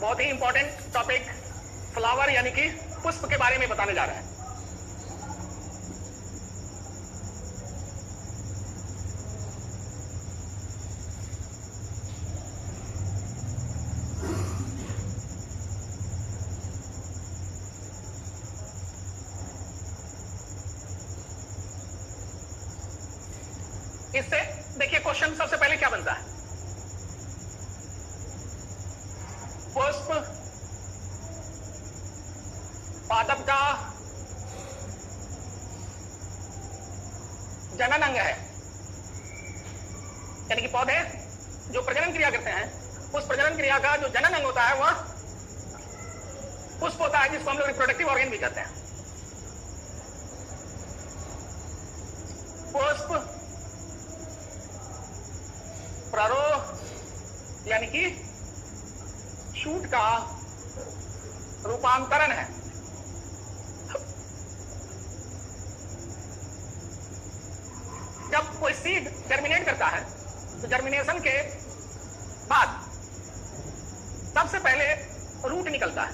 बहुत ही important topic flower यानी कि पुष्प के बारे में बताने जा रहे हैं। इससे देखिए क्वेश्चन सबसे पहले क्या बनता है, पुष्प पादप का जनन अंग है, यानी कि पौधे जो प्रजनन क्रिया करते हैं उस प्रजनन क्रिया का जो जनन अंग होता है वह पुष्प होता है, जिसको हम लोग रिप्रोडक्टिव ऑर्गन भी कहते हैं। पुष्प प्रारोह यानी कि शूट का रूपांतरण है। जब कोई सीड जर्मिनेट करता है तो जर्मिनेशन के बाद सबसे पहले रूट निकलता है,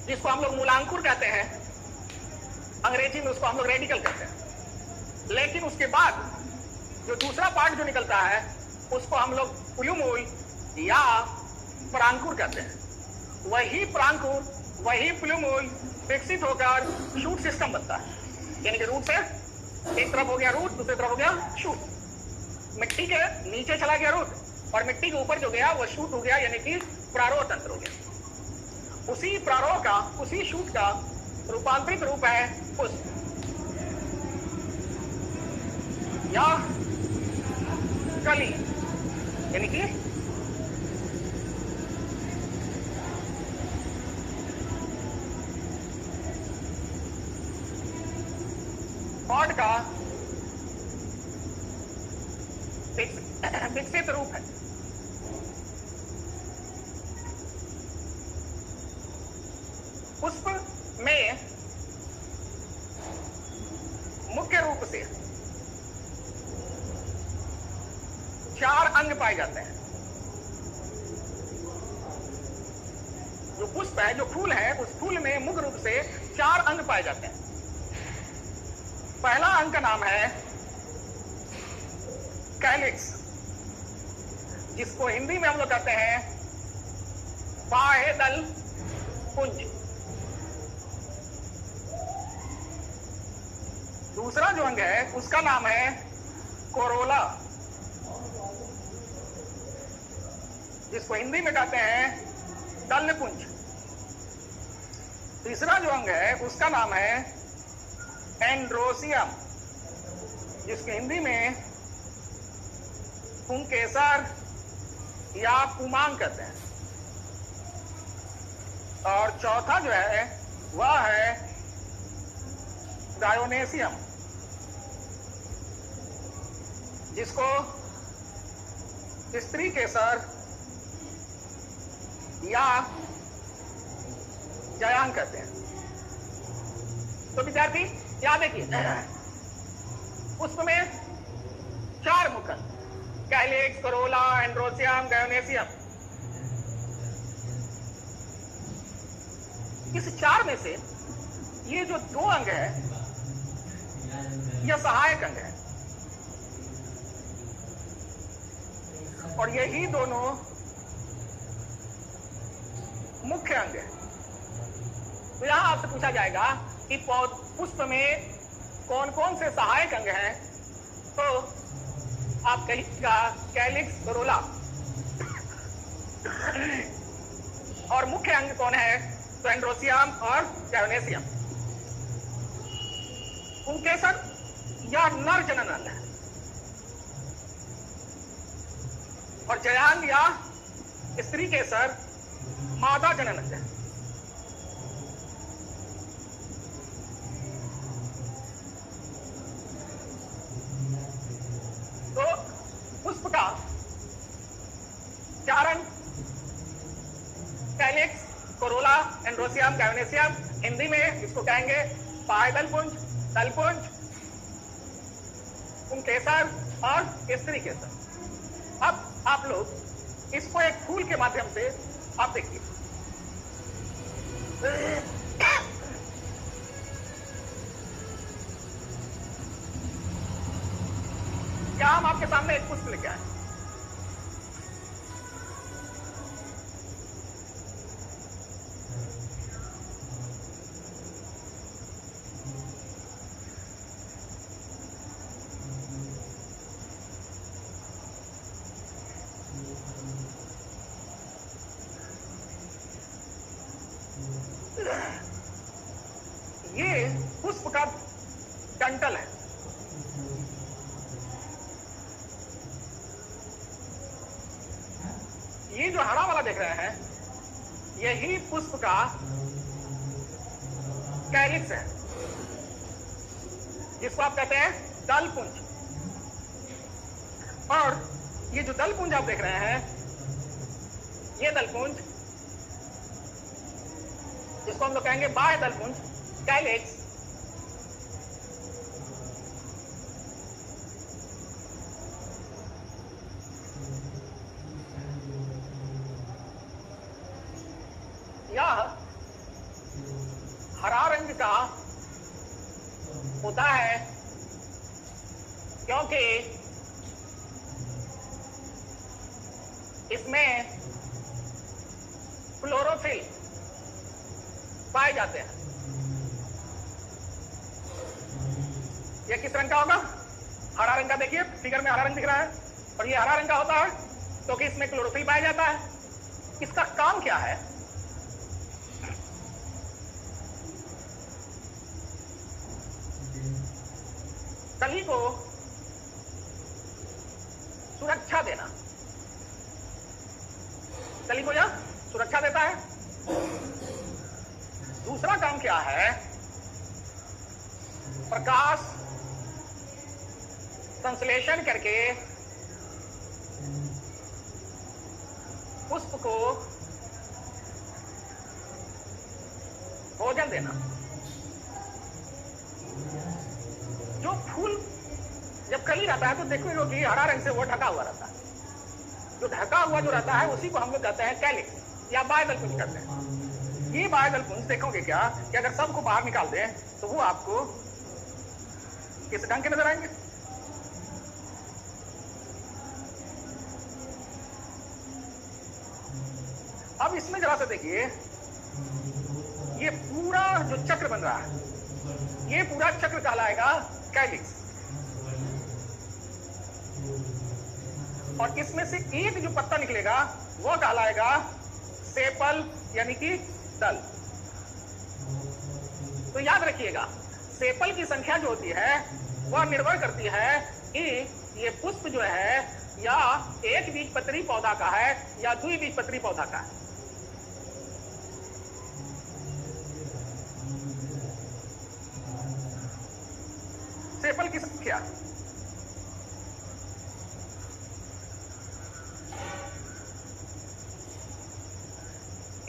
जिसको हम लोग मूलांकुर कहते हैं, अंग्रेजी में उसको हम लोग रेडिकल कहते हैं। लेकिन उसके बाद जो दूसरा पार्ट जो निकलता है उसको हम लोग प्लूमूल या परांकुर कहते हैं। वही परांकुर वही प्लूमूल विकसित होकर शूट सिस्टम बनता है, यानी कि रूट से एक तरफ हो गया रूट, दूसरी तरफ हो गया शूट। मिट्टी के नीचे चला गया रूट और मिट्टी के ऊपर जो गया वो शूट हो गया, यानी कि प्रारोह तंत्र हो गया। उसी प्रारोह का उसी शूट का रूपांतरित रूप है पुष्प या कली, यानी कि पॉड का विकसित रूप है। पुष्प में मुख्य रूप से 4 अंग पाए जाते हैं। जो पुष्प है, जो फूल है, उस फूल में मुख्य रूप से 4 अंग पाए जाते हैं। पहला अंग का नाम है कैलिक्स, जिसको हिंदी में हम लोग कहते हैं बाह्यदल पुंज। दूसरा जो अंग है उसका नाम है कोरोला, जिसको हिंदी में कहते हैं दलपुंज। तीसरा जो अंग है उसका नाम है एंड्रोसियम, जिसको हिंदी में पुंकेसर या पुमांग कहते हैं। और चौथा जो है वह है डायोनेसियम, जिसको स्त्री केसर या जयांग कहते हैं। तो विद्यार्थी याद देखिए, पुष्प में 4 मुख्य, कैलिक्स, कोरोला, एंड्रोसियम, डायोनेसियम। इस 4 में से ये जो 2 अंग है यह सहायक अंग है, और यही दोनों मुख्य अंग है। तो यहां आपसे पूछा जाएगा कि पुष्प में कौन कौन से सहायक अंग हैं, तो आप कहिएगा कैलिक्स, कोरोला। और मुख्य अंग कौन है, तो एंड्रोसियम और डायोनेसियम। पुंकेसर या नर जनन अंग है, और जयांग या स्त्री केसर मादा जनन अंग है। तो पुष्प का 4 अंग, कैलिक्स, कोरोला, एंड्रोसियम, डायोनेसियम। हिंदी में इसको कहेंगे बाह्यदल पुंज, दलपुंज, पुंकेसर और स्त्री केसर। अब आप लोग इसको एक फूल के माध्यम से आप देखिए, क्या हम आपके सामने एक पुष्प लेके आए? ये पुष्प का डंठल है। ये जो हरा वाला देख रहे हैं, यही पुष्प का कैलिक्स है, जिसको आप कहते हैं दलपुंज। और ये जो दलपुंज आप देख रहे हैं, ये दलपुंज, जिसको हम लोग कहेंगे बाह्य दलपुंज, कैलिक्स, यह हरा रंग का होता है क्योंकि इसमें क्लोरोफिल पाए जाते हैं। यह किस रंग का होगा? हरा रंग का। देखिए फिगर में हरा रंग दिख रहा है, और ये हरा रंग का होता है क्योंकि इसमें क्लोरोफिल पाया जाता है। इसका काम क्या है? कली को सुरक्षा देना। कली को यह सुरक्षा देता है। दूसरा काम क्या है? प्रकाश संश्लेषण करके पुष्प को भोजन देना। जो फूल जब कली रहता है तो देखो कि हरा रंग से वो ढका हुआ रहता है। जो ढका हुआ जो रहता है उसी को हम लोग कहते हैं कैलिक्स या बाह्य दलपुंज कहते हैं। ये बाह्य दलपुंज देखोगे क्या कि अगर सबको बाहर निकाल दें तो वो आपको किस ढंग के नजर आएंगे? अब इसमें जरा सा देखिए, ये पूरा जो चक्र बन रहा है, ये पूरा चक्र कहलाएगा कैलिक्स। और इसमें से एक जो पत्ता निकलेगा वो कहलाएगा सेपल, यानी कि दल। तो याद रखिएगा, सेपल की संख्या जो होती है वह निर्भर करती है कि ये पुष्प जो है या एक बीजपत्री पौधा का है या द्विबीजपत्री पौधा का है। सेपल की संख्या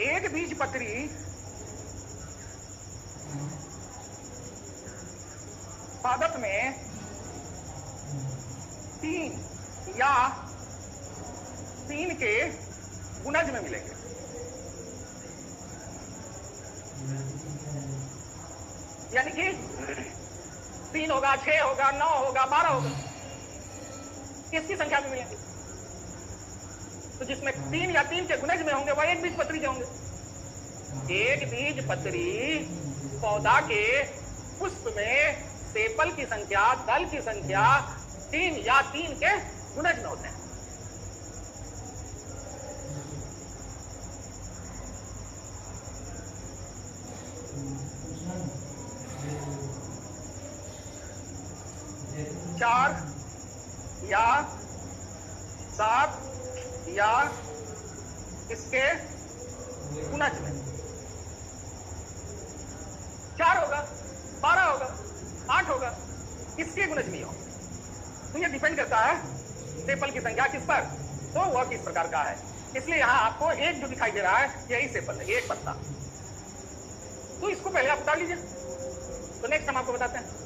एक बीजपत्री पादप में 3 या 3 के गुणज में मिलेंगे। यानी कि 3 होगा, 6 होगा, 9 होगा, 12 होगा, किसकी संख्या में मिलेंगे? तो जिसमें 3 या 3 के गुणज में होंगे वह एक बीजपत्री के होंगे। एक बीजपत्री पौधा के पुष्प में सेपल की संख्या, दल की संख्या 3 या 3 के गुणज में होते हैं। चार या 7 या इसके गुणज में 4 होगा, 12 होगा, 8 होगा, किसके गुणज में हो। तो ये डिपेंड करता है सेपल की संख्या किस पर, तो वह किस प्रकार का है। इसलिए यहां आपको एक जो दिखाई दे रहा है यही सेपल है, एक पत्ता। तो इसको पहले आप उतार लीजिए, तो नेक्स्ट हम आपको बताते हैं।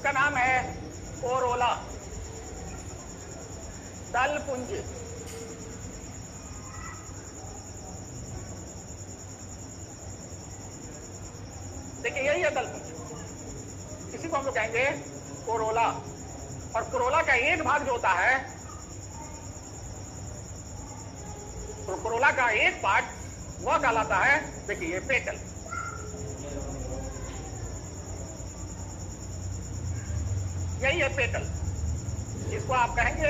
उसका नाम है कोरोला, दल पुंज। देखिए यही है दल पुंज, इसी को हम लोग कहेंगे कोरोला। और कोरोला का एक भाग जो होता है, तो कोरोला का एक पार्ट वह कहलाता है, देखिए ये पेटल। यही है पेटल, इसको आप कहेंगे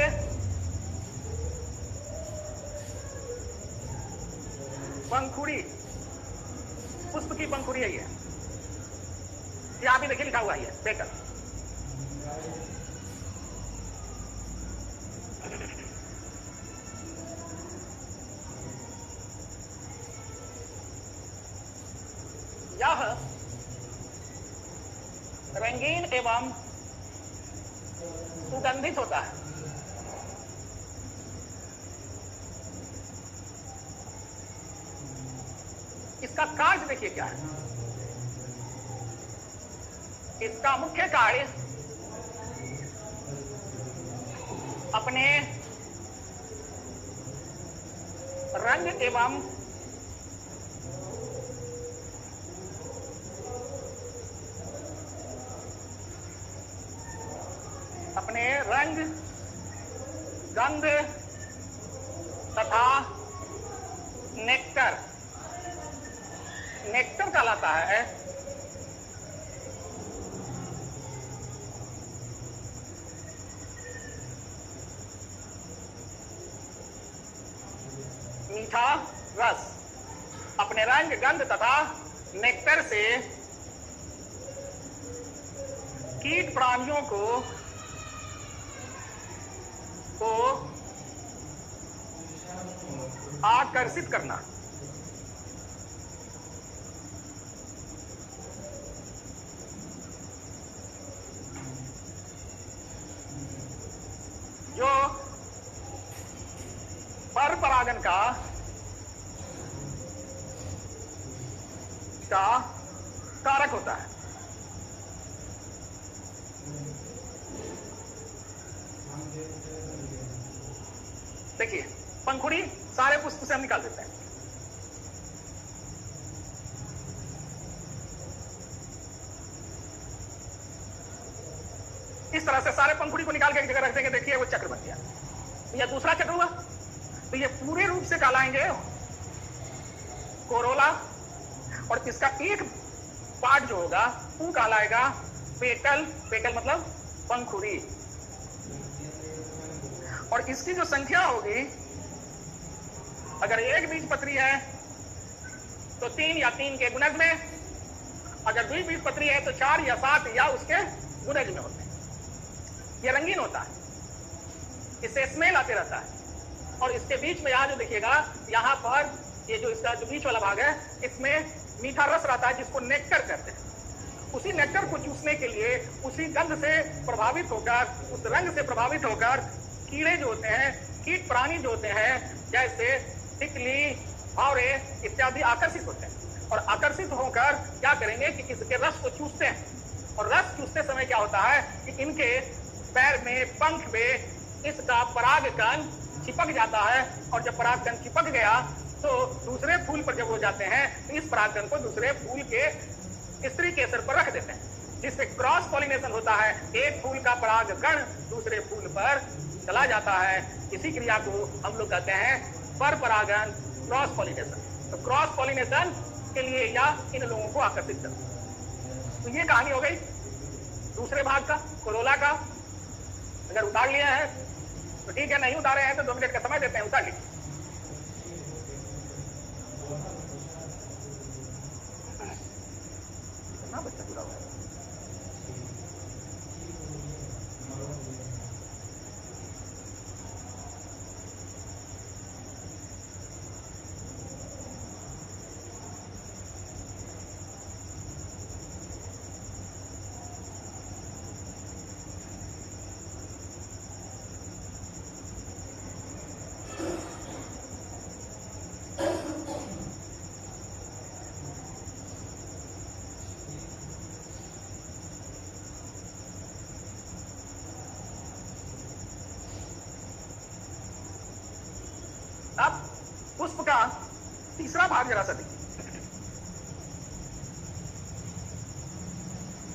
पंखुड़ी, पुष्प की पंखुड़ी यही है। यहां भी देखिए लिखा हुआ है पेटल। यह रंगीन एवं सुगंधित होता है। इसका कार्य देखिए क्या है। इसका मुख्य कार्य अपने रंग एवं रंग, गंध तथा नेक्टर, नेक्टर कहलाता है। मीठा रस अपने रंग, गंध तथा नेक्टर से कीट प्राणियों को आकर्षित करना। जो पर परागन का कारक होता है। देखिए पंखुड़ी सारे पुष्प से हम निकाल देते हैं। इस तरह से सारे पंखुड़ी को निकाल के एक जगह रख देंगे। देखिए वो चक्र बन गया। यह दूसरा चक्र हुआ। तो ये पूरे रूप से कहलाएंगे कोरोला, और इसका एक पार्ट जो होगा वो कहलाएगा पेटल। पेटल मतलब पंखुड़ी। और इसकी जो संख्या होगी, अगर एक बीजपत्री है तो 3 या 3 के गुणज में, अगर द्विबीजपत्री है तो 4 या 7 या उसके गुणज में होते हैं। ये रंगीन होता है, इससे स्मेल आते रहता है। और इसके बीच में यहां जो देखिएगा, यहां पर ये जो इसका जो बीच वाला भाग है, इसमें मीठा रस रहता है जिसको नेक्टर कहते हैं। उसी नेक्टर को चूसने के लिए, उसी गंध से प्रभावित होकर, उस रंग से प्रभावित होकर कीड़े जो होते हैं, कीट प्राणी जो होते हैं, जैसे तितली, भौरे इत्यादि आकर्षित होते हैं। और आकर्षित होकर क्या करेंगे कि इसके रस को चूसते हैं। और रस चूसते समय क्या होता है कि इनके पैर में, पंख में इसका परागकण चिपक जाता है। और जब परागकण चिपक गया तो दूसरे फूल पर जब वो जाते हैं तो इस परागकण को दूसरे फूल के स्त्री केसर पर रख देते हैं, जिससे क्रॉस पॉलिनेशन होता है। एक फूल का परागकण दूसरे फूल पर चला जाता है। इसी क्रिया को हम लोग कहते हैं पर परागन, क्रॉस पॉलिनेशन। तो क्रॉस पॉलिनेशन के लिए या इन लोगों को आकर्षित करते। तो ये कहानी हो गई दूसरे भाग का, कोरोला का। अगर उतार लिया है तो ठीक है, नहीं उतारे हैं तो 2 मिनट का समय देते हैं, उतार लीजिए। बच्चा जुड़ा हुआ है। इसका तीसरा भाग जरा सा देखिए।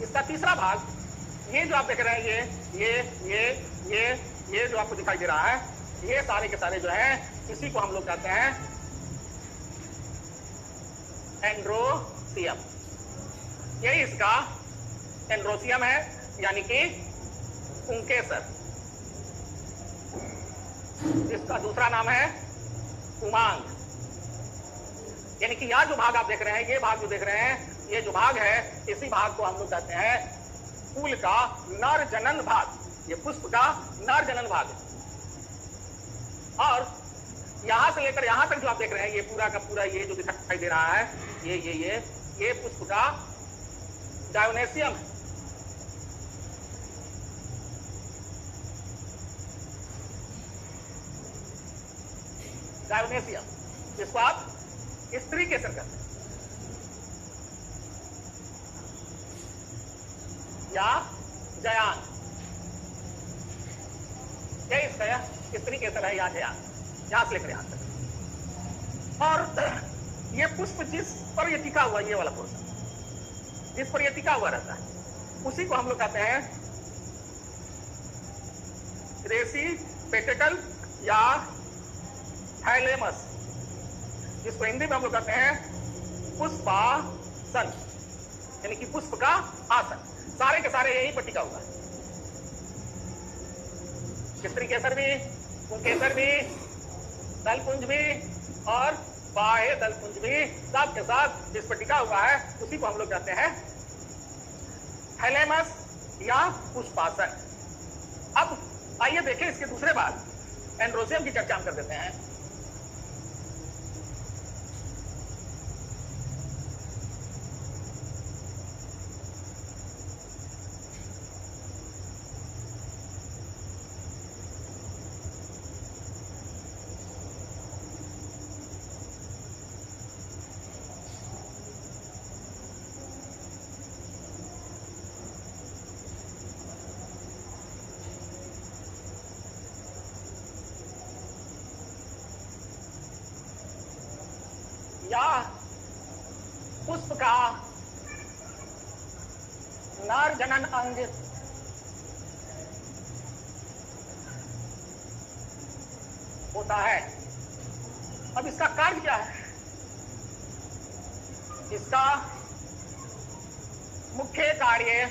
इसका तीसरा भाग, ये जो आप देख रहे हैं, ये जो आपको दिखाई दे रहा है, ये सारे के सारे जो है, इसी को हम लोग कहते हैं एंड्रोसियम। यही इसका एंड्रोसियम है, यानी कि पुंकेसर। इसका दूसरा नाम है उमांग। यानी कि यह जो भाग आप देख रहे हैं, ये भाग जो देख रहे हैं, ये जो भाग है, इसी भाग को हम लोग कहते हैं फूल का नर जनन भाग। ये पुष्प का नर जनन भाग है। और यहां से लेकर यहां तक जो आप देख रहे हैं, ये पूरा का पूरा ये जो दिखाई दे रहा है, ये पुष्प का डायोनेसियम है। डायोनेसियम, जिसको आप स्त्री केसर कहते हैं या जयान। क्या इसका स्त्री केसर है या जयान, यहां से लेकर यहां तक। और ये पुष्प जिस पर ये टिका हुआ, ये वाला पोर्शन जिस पर ये टिका हुआ रहता है, उसी को हम लोग कहते हैं रेसी पेटेटल या थाइलेमस, जिसको हिंदी में हम लोग कहते हैं पुष्पासन, यानी कि पुष्प का आसन। सारे के सारे यही पर टिका हुआ है। स्त्री केसर भी, पुंकेसर भी, दलपुंज भी और बाह्य दलपुंज भी, साथ के साथ जिस पर टिका हुआ है, उसी को हम लोग कहते हैं थाइलेमस या पुष्पासन। अब आइए देखें इसके दूसरे भाग एंड्रोसियम की चर्चा हम कर देते हैं। या पुष्प का नर जनन अंग होता है। अब इसका कार्य क्या है? इसका मुख्य कार्य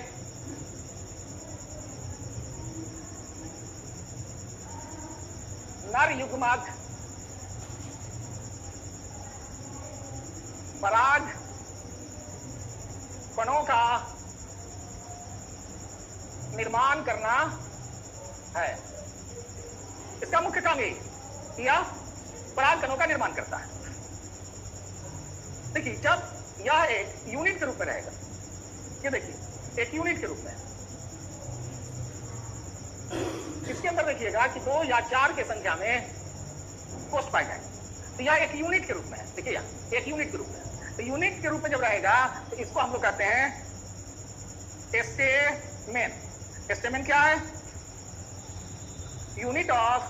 नर युग्मक पराग कणों का निर्माण करना है। इसका मुख्य काम यही, यह पराग कणों का निर्माण करता है। देखिए, जब यह एक यूनिट के रूप में रहेगा, ये देखिए एक यूनिट के रूप में, इसके अंदर देखिएगा कि 2 या 4 की संख्या में कोष्ठ पाए जाएंगे, तो यह एक यूनिट के रूप में है। देखिए यह एक यूनिट के रूप में, तो यूनिट के रूप में जब रहेगा तो इसको हम लोग कहते हैं स्टेमेन। स्टेमेन क्या है? Unit of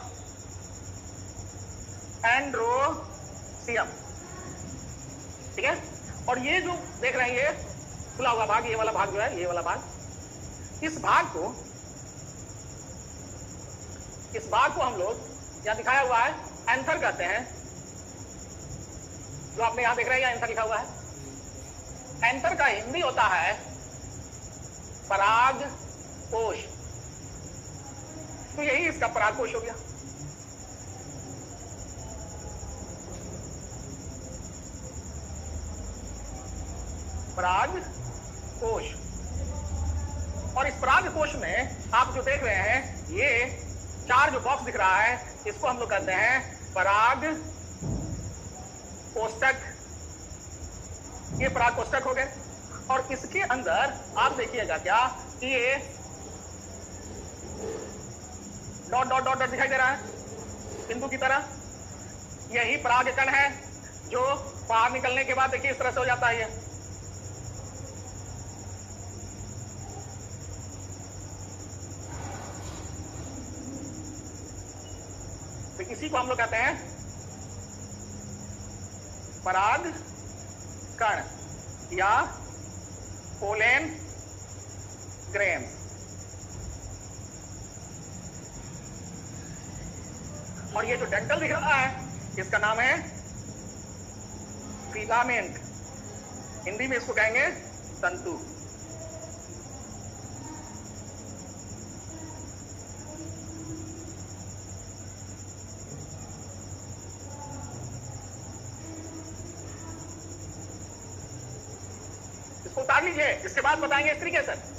androecium. ठीक है, और ये जो देख रहे हैं, ये खुला हुआ भाग, ये वाला भाग जो है, ये वाला भाग, इस भाग को हम लोग यहां दिखाया हुआ है एंथर कहते हैं। जो आपने यहां देख रहे हैं, यहां एंथर लिखा हुआ है। एंथर का हिंदी होता है पराग कोश, तो यही इसका पराग कोश हो गया। पराग कोश, और इस पराग कोश में आप जो देख रहे हैं, ये 4 जो बॉक्स दिख रहा है, इसको हम लोग कहते हैं पराग कोष्ठक। ये पराग कोष्ठक हो गए, और इसके अंदर आप देखिएगा क्या कि ये डॉट डॉट डॉट डॉट दिखाई दे रहा है बिंदु की तरह। यही पराग कण है जो बाहर निकलने के बाद देखिए इस तरह से हो जाता है। ये तो इसी को हम लोग कहते हैं पराग कण या पोलेन ग्रेन। और ये जो डेंटल दिख रहा है इसका नाम है फिलामेंट, हिंदी में इसको कहेंगे तंतु। इसको उतार लीजिए, इसके बाद बताएंगे इस तरीके से।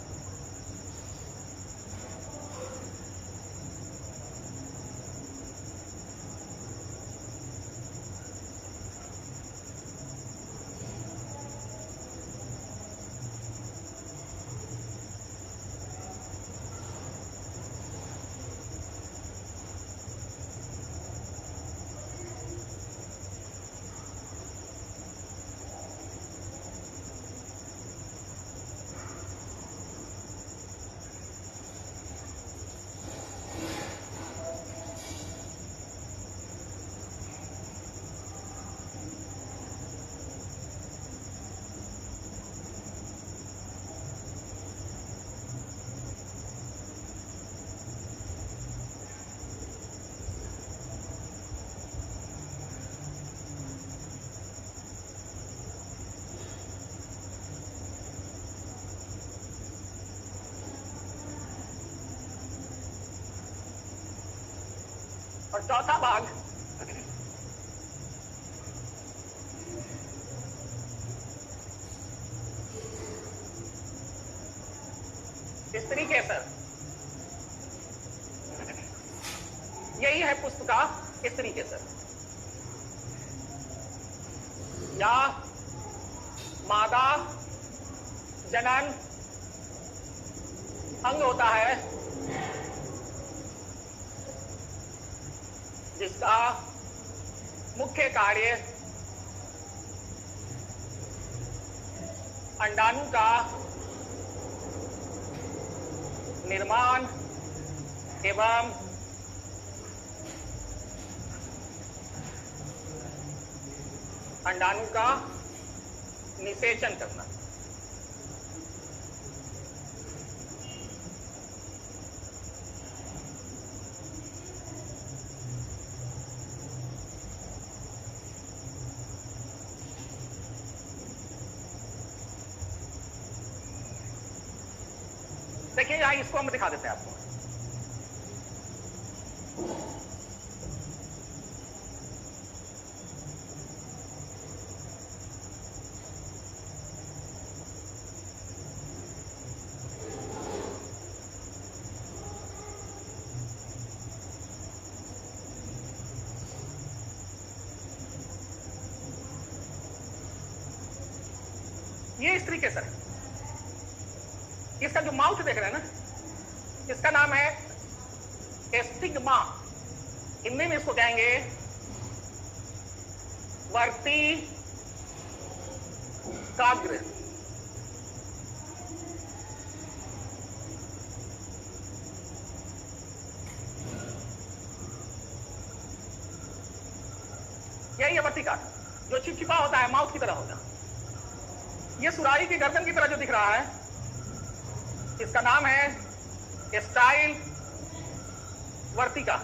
और चौथा भाग इस तरीके से, यही है पुष्प का इस तरीके से। या मादा जनन अंग होता है जिसका मुख्य कार्य अंडाणु का निर्माण एवं अंडाणु का निषेचन करना। देखिए यहां इसको हम दिखा देते हैं आपको। ये इस तरीके से, इसका जो माउथ देख रहे हैं ना, इसका नाम है एस्टिग्मा। हिंदी में इसको कहेंगे वर्ती काग्र। यही है वर्तिका, जो चिपचिपा होता है, माउथ की तरह होता है। ये सुराही की गर्दन की तरह जो दिख रहा है इसका नाम है स्टाइल वर्तिका।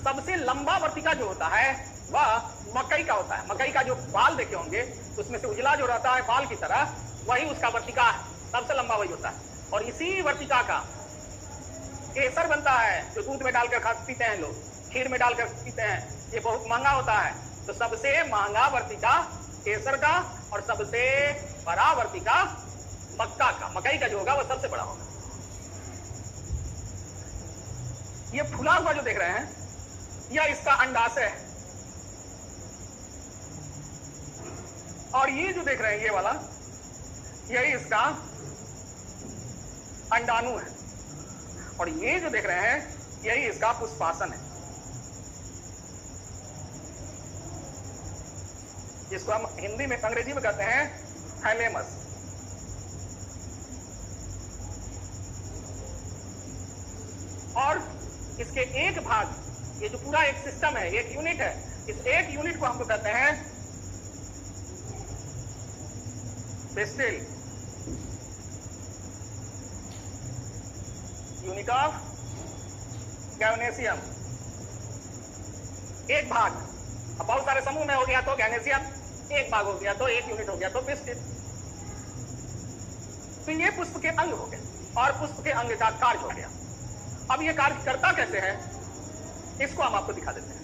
सबसे लंबा वर्तिका जो होता है वह मकई का होता है। मकई का जो बाल देखे होंगे उसमें से उजला जो रहता है बाल की तरह, वही उसका वर्तिका है, सबसे लंबा वही होता है। और इसी वर्तिका का केसर बनता है जो दूध में डालकर खा पीते हैं लोग, खीर में डालकर पीते हैं। ये बहुत महंगा होता है। तो सबसे महंगा वर्तिका केसर का और सबसे बड़ा वर्तिका मक्का का, मकई का जो होगा वह सबसे बड़ा होगा। ये फूला हुआ जो देख रहे हैं यह इसका अंडाशय है। और ये जो देख रहे हैं ये वाला, यही इसका अंडाणु है। और ये जो देख रहे हैं यही इसका पुष्पासन है, जिसको हम हिंदी में अंग्रेजी में कहते हैं थैलेमस। और इसके एक भाग, ये जो पूरा एक सिस्टम है, एक यूनिट है, इस एक यूनिट को हम लोग कहते हैं पिस्टिल, यूनिट ऑफ गैनेशियम। एक भाग, अब बहुत सारे समूह में हो गया तो गैनेशियम, एक भाग हो गया तो एक यूनिट हो गया तो पिस्टिल। तो ये पुष्प के अंग हो गए और पुष्प के अंग का कार्य हो गया। अब ये कार्य करता कैसे है इसको हम आपको दिखा देते हैं।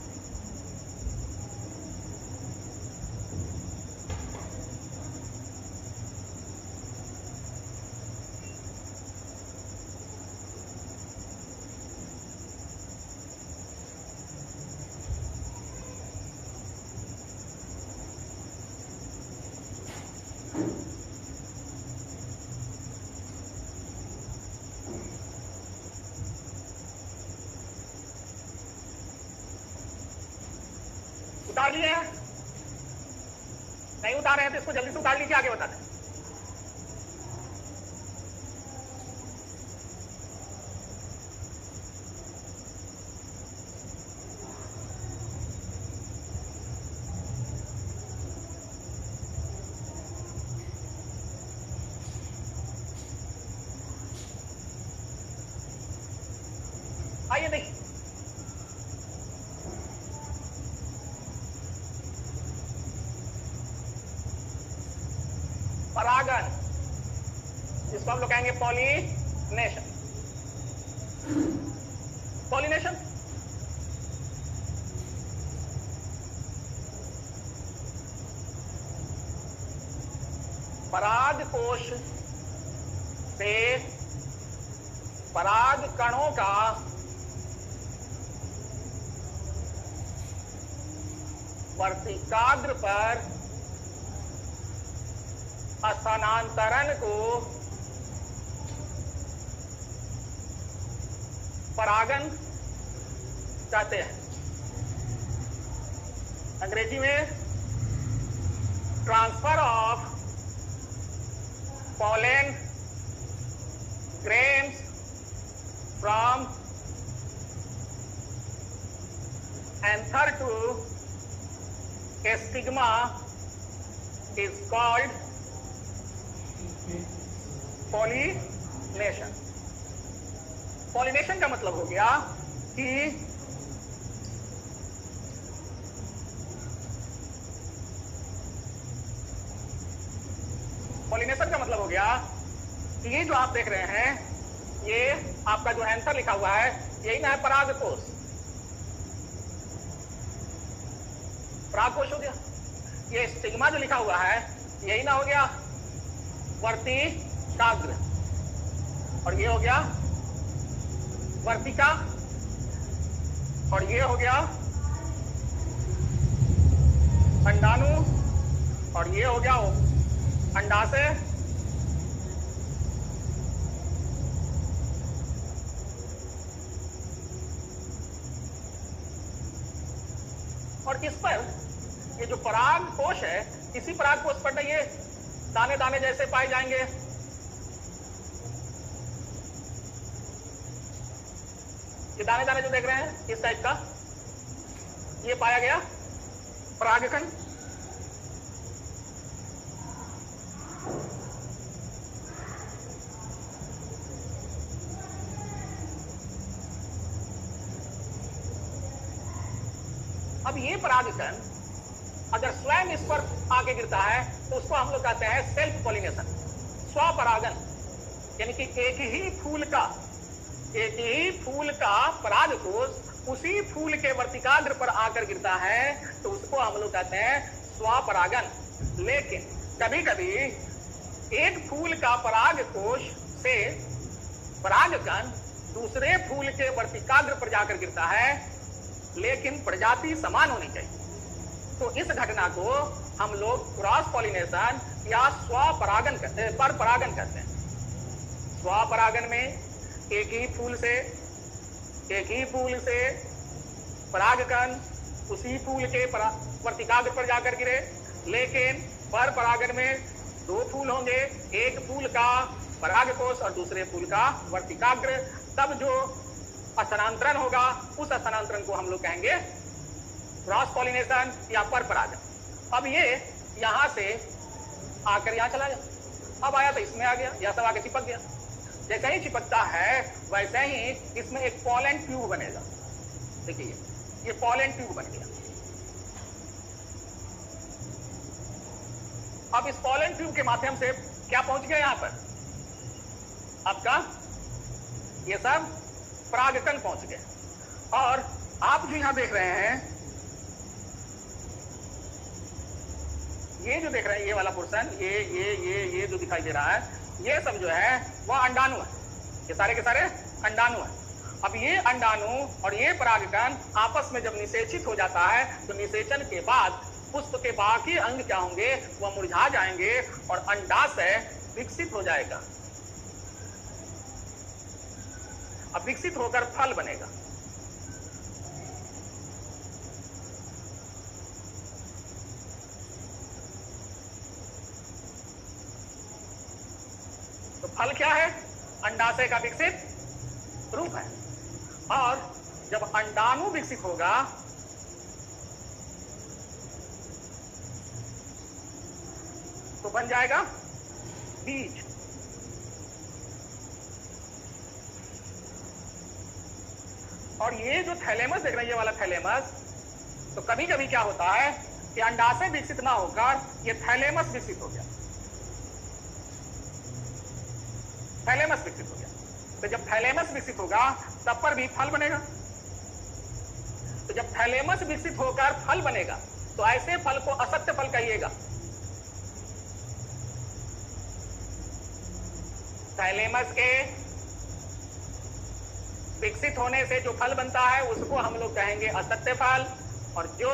उतार लिए हैं? नहीं उतारे हैं तो इसको जल्दी से उतार लीजिए, आगे बताते हैं। आइए देखिए, परागन, जिसको हम लोग कहेंगे पॉलिनेशन। पॉलिनेशन पराग कोश से पराग कणों का वर्तिकाग्र पर स्थानांतरण को परागन कहते हैं। अंग्रेजी में transfer of pollen grains from anther to a stigma is called pollination। Pollination का मतलब हो गया कि पॉलिनेशन का मतलब हो गया कि ये जो आप देख रहे हैं, ये आपका जो एंथर लिखा हुआ है, यही ना है परागकोश। परागकोश हो गया। ये स्टिग्मा जो लिखा हुआ है, यही ना हो गया वर्तिकाग्र, और ये हो गया वर्तिका, और ये हो गया अंडाणु, और ये हो गया अंडाशय, और इस पर ये जो पराग कोश है, इसी पराग कोश पर ये दाने दाने जैसे पाए जाएंगे। ये दाने दाने जो देख रहे हैं इस टाइप का, ये पाया गया परागकण। अब ये परागकण अगर स्वयं इस पर आके गिरता है तो उसको हम लोग कहते हैं सेल्फ पॉलिनेशन, स्वपरागन। यानी कि एक ही फूल का परागकोश उसी फूल के वर्तिकाग्र पर आकर गिरता है तो उसको हम लोग कहते हैं स्वपरागन। लेकिन कभी कभी एक फूल का परागकोश से परागकण दूसरे फूल के वर्तिकाग्र पर जाकर गिरता है, लेकिन प्रजाति समान होनी चाहिए। तो इस घटना को हम लोग क्रॉस पॉलिनेशन या स्वपरागन कहते हैं, पर परागन कहते हैं। स्वपरागन में एक ही फूल से परागकण उसी फूल के वर्तिकाग्र पर जाकर गिरे, लेकिन पर परागन में दो फूल होंगे, एक फूल का परागकोश और दूसरे फूल का वर्तिकाग्र। तब जो स्थानांतरण होगा उस स्थानांतरण को हम लोग कहेंगे क्रॉस पॉलिनेशन या पर परागण। अब ये यहां से आकर यहां चला गया, अब आया तो इसमें आ गया, यह सब आके चिपक गया। जैसे ही चिपकता है वैसे ही इसमें एक पॉलन ट्यूब बनेगा। देखिए ये पॉलन ट्यूब बन गया। अब इस पॉलन ट्यूब के माध्यम से क्या पहुंच गया यहां पर, आपका ये सब परागकण पहुंच गए। और आप जो यहां देख रहे हैं, ये जो देख रहे हैं ये वाला पोर्शन, ये जो दिखाई दे रहा है, ये सब जो है वह अंडाणु है, ये सारे के सारे अंडाणु है। अब ये अंडाणु और ये परागकण आपस में जब निषेचित हो जाता है तो निषेचन के बाद पुष्प के बाकी अंग क्या होंगे, वह मुरझा जाएंगे और अंडाशय विकसित हो जाएगा। अब विकसित होकर फल बनेगा। तो फल क्या है, अंडाशय का विकसित रूप है। और जब अंडाणु विकसित होगा तो बन जाएगा बीज। और ये जो थैलेमस देख रहे हैं, ये वाला थैलेमस, तो कभी कभी क्या होता है कि अंडाशय विकसित ना होकर ये थैलेमस विकसित हो गया, थैलेमस विकसित हो गया। तो जब थैलेमस विकसित होगा तब पर भी फल बनेगा। तो जब थैलेमस विकसित होकर फल बनेगा तो ऐसे फल को असत्य फल कहिएगा। थैलेमस के विकसित होने से जो फल बनता है उसको हम लोग कहेंगे असत्य फल, और जो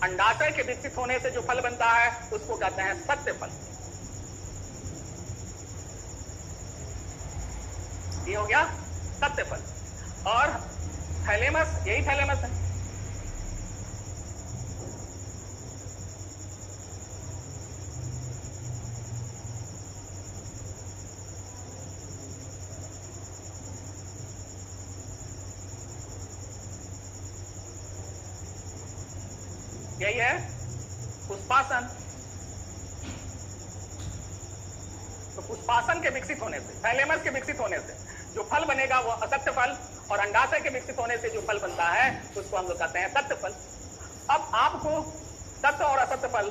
अंडाशय के विकसित होने से जो फल बनता है उसको कहते हैं सत्य फल। ये हो गया सत्य फल। और थैलेमस, यही थैलेमस है। यही है पुष्पासन। तो पुष्पासन के विकसित होने से, थैलेमस के विकसित होने से जो फल बनेगा वो असत्य फल, और अंडाशय के विकसित होने से जो फल बनता है उसको हम लोग कहते हैं सत्य फल। अब आपको सत्य और असत्य फल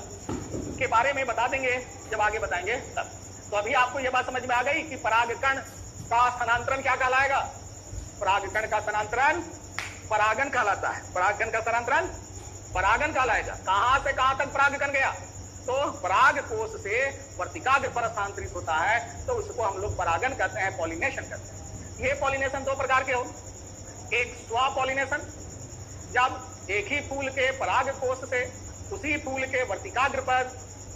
के बारे में बता देंगे जब आगे बताएंगे तब। तो अभी आपको यह बात समझ में आ गई कि परागकण का स्थानांतरण क्या कहलाएगा। परागकण का स्थानांतरण परागन कहलाता है। परागकण का स्थानांतरण परागन कहलाएगा। कहां से कहां तक परागकण गया, तो पराग कोश से वर्तिकाग्र पर स्थानांतरित होता है, तो उसको हम लोग परागन कहते हैं, पॉलिनेशन कहते हैं। ये पॉलिनेशन दो प्रकार के हो, एक स्व पॉलिनेशन, जब एक ही फूल के पराग कोश से उसी फूल के वर्तिकाग्र पर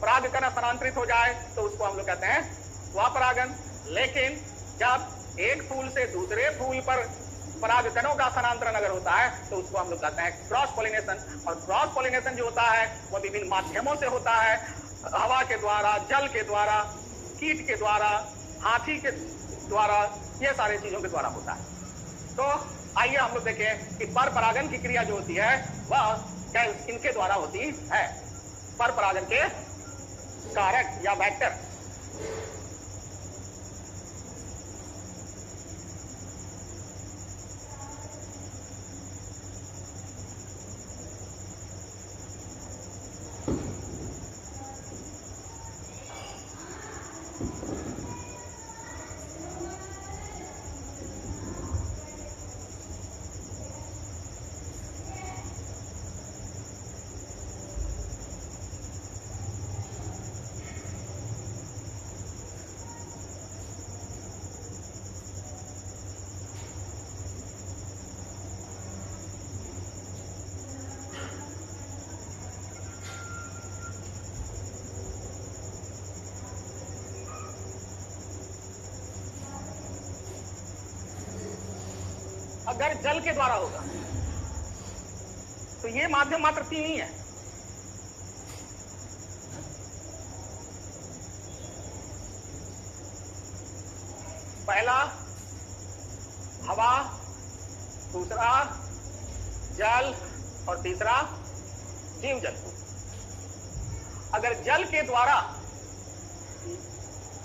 परागकण स्थानांतरित हो जाए तो उसको हम लोग कहते हैं स्वपरागन। लेकिन जब एक फूल से दूसरे फूल पर परागकणों का स्थानांतरण अगर होता है तो उसको हम लोग कहते हैं क्रॉस पॉलिनेशन। और क्रॉस पॉलिनेशन जो होता है वह विभिन्न माध्यमों से होता है, हवा के द्वारा, जल के द्वारा, कीट के द्वारा, हाथी के द्वारा, ये सारे चीजों के द्वारा होता है। तो आइए हम लोग देखें कि पर परागन की क्रिया जो होती है वह क्या इनके द्वारा होती है। पर परागन के कारक या वेक्टर, अगर जल के द्वारा होगा तो ये माध्यम मात्र तीन ही है। पहला हवा, दूसरा जल, और तीसरा जीव जंतु। अगर जल के द्वारा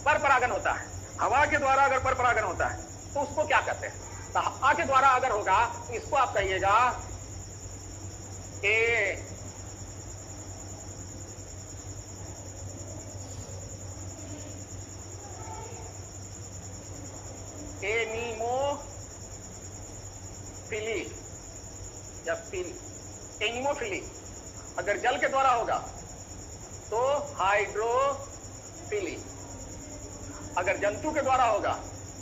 पर परागन होता है, हवा के द्वारा अगर पर परागन होता है तो उसको क्या कहते हैं? तो हवा के द्वारा अगर होगा तो इसको आप कहिएगा एनीमोफिली या एनीमोफिली। अगर जल के द्वारा होगा तो हाइड्रोफिली। अगर जंतु के द्वारा होगा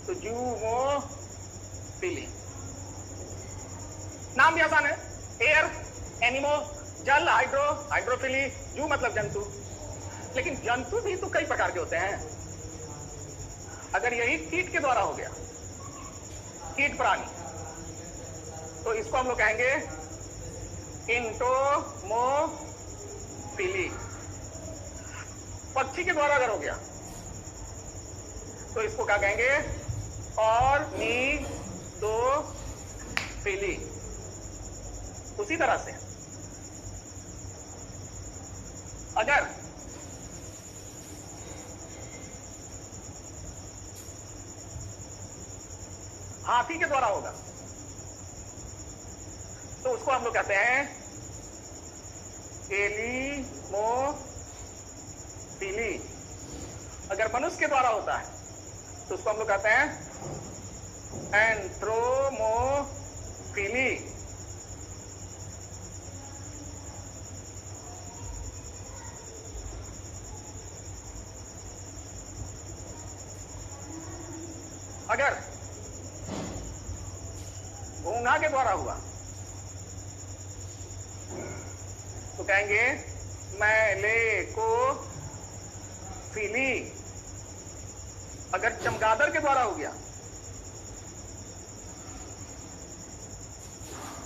तो जूमोफिली। नाम भी आसान है, एयर, एनिमो, जल, हाइड्रो, हाइड्रोफिली, जू मतलब जंतु। लेकिन जंतु भी तो कई प्रकार के होते हैं। अगर यही कीट के द्वारा हो गया, कीट प्राणी, तो इसको हम लोग कहेंगे इंटोमोफिली। पक्षी के द्वारा अगर हो गया तो इसको क्या कहेंगे? ऑर्निथोफिली। उसी तरह से अगर हाथी के द्वारा होगा तो उसको हम लोग कहते हैं एलिमोफिली। अगर मनुष्य के द्वारा होता है तो उसको हम लोग कहते हैं एंथ्रोमोफिली। अगर घोंघा के द्वारा हुआ तो कहेंगे मैलेकोफिली। अगर चमगादड़ के द्वारा हो गया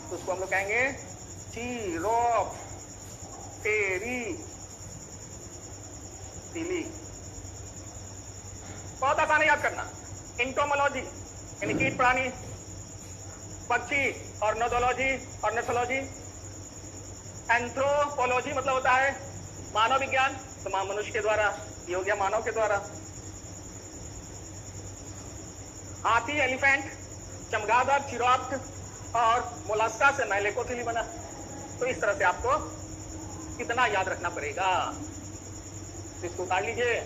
तो उसको हम लोग कहेंगे चीरोप्टेरिफिली। बहुत आसान है याद करना। इंटोमोलॉजी यानी कीट प्राणी, पक्षी, ऑर्निथोलॉजी ऑर्निथोलॉजी, एंथ्रोपोलॉजी मतलब होता है मानव विज्ञान, तो मनुष्य के द्वारा, ये हो गया मानव के द्वारा। हाथी एलिफेंट, चमगादड़ चिरोप्ट और मोलस्का से मैलेकोफिली बना। तो इस तरह से आपको कितना याद रखना पड़ेगा, इसको उतार लीजिए।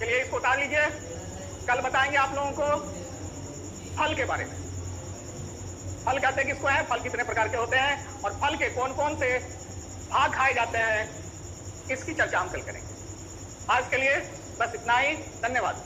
चलिए इसको उतार लीजिए। कल बताएंगे आप लोगों को फल के बारे में। फल कहते किसको है, फल कितने प्रकार के होते हैं और फल के कौन कौन से भाग खाए जाते हैं, इसकी चर्चा हम कल करेंगे। आज के लिए बस इतना ही। धन्यवाद।